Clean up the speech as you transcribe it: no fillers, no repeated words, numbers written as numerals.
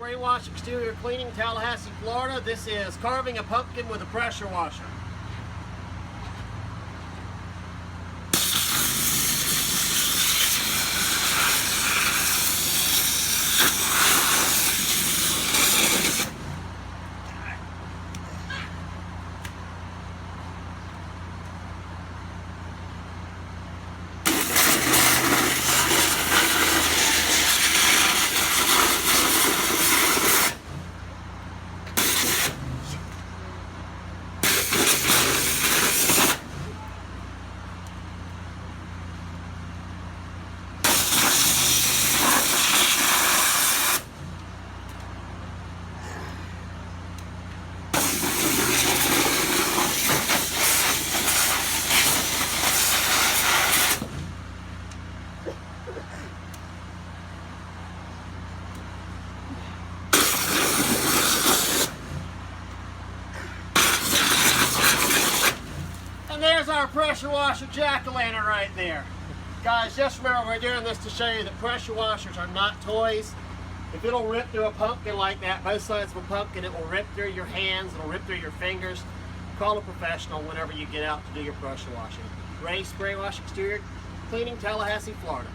Spray Wash Exterior Cleaning, Tallahassee, Florida. This is carving a pumpkin with a pressure washer. And there's our pressure washer jack-o'-lantern right there. Guys, just remember we're doing this to show you that pressure washers are not toys. If it'll rip through a pumpkin like that, both sides of a pumpkin, it will rip through your hands, it'll rip through your fingers. Call a professional whenever you get out to do your pressure washing. Ray Spray Wash Exterior Cleaning, Tallahassee, Florida.